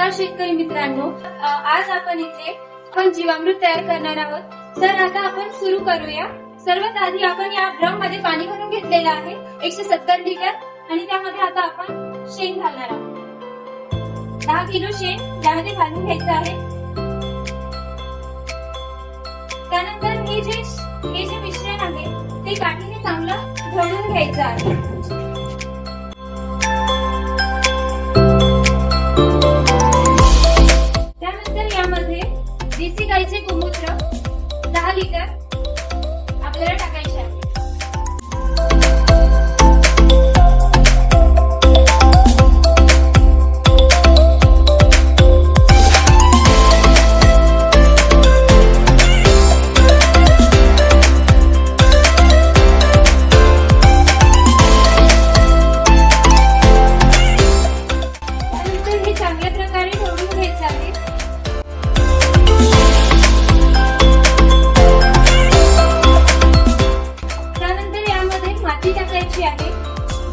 नमस्कार शेतकरी मित्रांनो, आज आपण जीवामृत तयार करणार आहोत। तर आता आपण सुरू करूया। सर्वात आधी आपण या ड्रम मध्ये पाणी भरून घेतलेलं आहे 170 लिटर आणि त्यामध्ये आता आपण शेण घालणार आहोत। 10 किलो शेण त्यामध्ये घालून घ्यायचं आहे। त्यानंतर हे जे मिश्रण आहे ते काठीने चांगलं ढवळून घ्यायचं आहे। देसी गाईचे गोमूत्र 10 लिटर आपल्याला टाकायचे आहे। त्यानंतर हे चांगल्या प्रकारे ढवळून घ्यायचे आहे।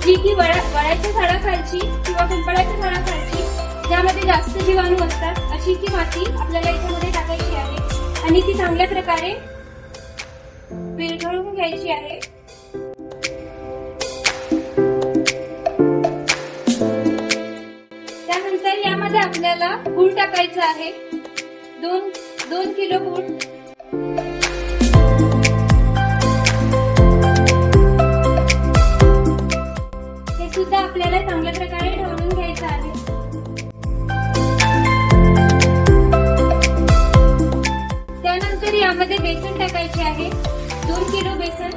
जी की वडाच्या झाडाखालची किंवा पिंपळाच्या झाडाखालची ज्यामध्ये जास्त जीवाणू असतात अशी ती माती आपल्याला याच्यामध्ये टाकायची आहे आणि ती चांगल्या प्रकारे विरघळवून घ्यायची आहे। त्यानंतर यामध्ये आपल्याला गूळ टाकायचा आहे। 2 किलो गूळ। सुद्धा आपल्याला चांगल्या प्रकारे ढवळून घ्यायचं आहे। त्यानंतर यामध्ये बेसन टाकायचे आहे। 2 किलो बेसन।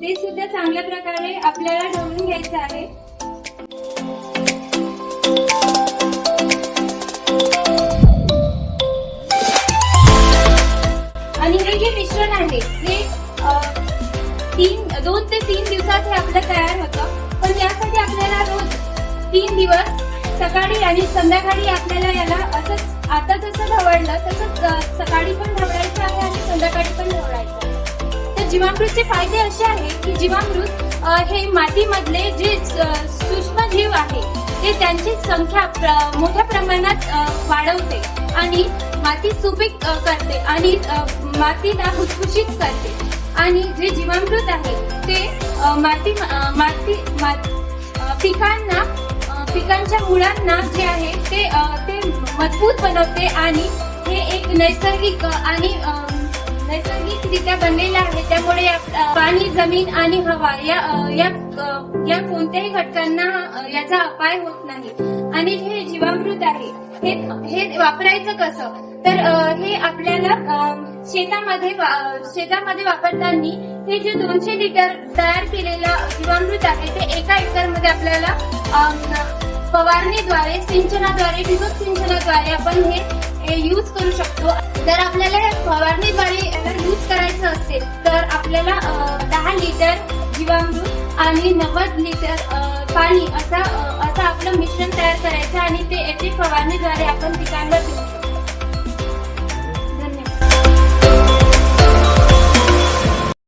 ते सुद्धा चांगल्या प्रकारे आपल्याला ढवळून घ्यायचं आहे। आणि हे जे मिश्रण आहे हे 2 ते 3 दिवसात हे आपलं तयार होतं। पण यासाठी आपल्याला रोज 3 दिवस सकाळी आणि संध्याकाळी आपल्याला याला असंच आता जसं ढवळलं तसंच सकाळी पण ढवळायचं आहे आणि संध्याकाळी पण ढवळायचं आहे। तर जीवामृतचे फायदे असे आहे की जीवामृत हे मातीमधले जे सूक्ष्म जीव आहे ते त्यांची संख्या मोठ्या प्रमाणात वाढवते आणि माती सुपीक करते आणि मातीला भुसभुशीत करते। आणि जे जीवामृत आहे ते पिकांच्या मुळांना जे आहे ते मजबूत बनवते आणि हे एक नैसर्गिकरित्या बनलेलं आहे। त्यामुळे पाणी, जमीन आणि हवा या कोणत्याही घटकांना याचा अपाय होत नाही। आणि हे जीवामृत आहे हे वापरायचं कसं, तर हे आपल्याला शेतामध्ये वापरताना हे जे 200 लिटर तयार केलेलं जीवामृत आहे ते 1 एकर मध्ये आपल्याला फवारणीद्वारे, सिंचनाद्वारे, ठिबक सिंचनाद्वारे आपण हे यूज करू शकतो। जर आपल्याला फवारणीद्वारे याला यूज करायचं असेल तर आपल्याला 10 लिटर जीवामृत आणि 90 लिटर पाणी असं आपलं मिश्रण तयार करायचं आणि ते फवारणीद्वारे आपण पिकांना देऊ शकतो।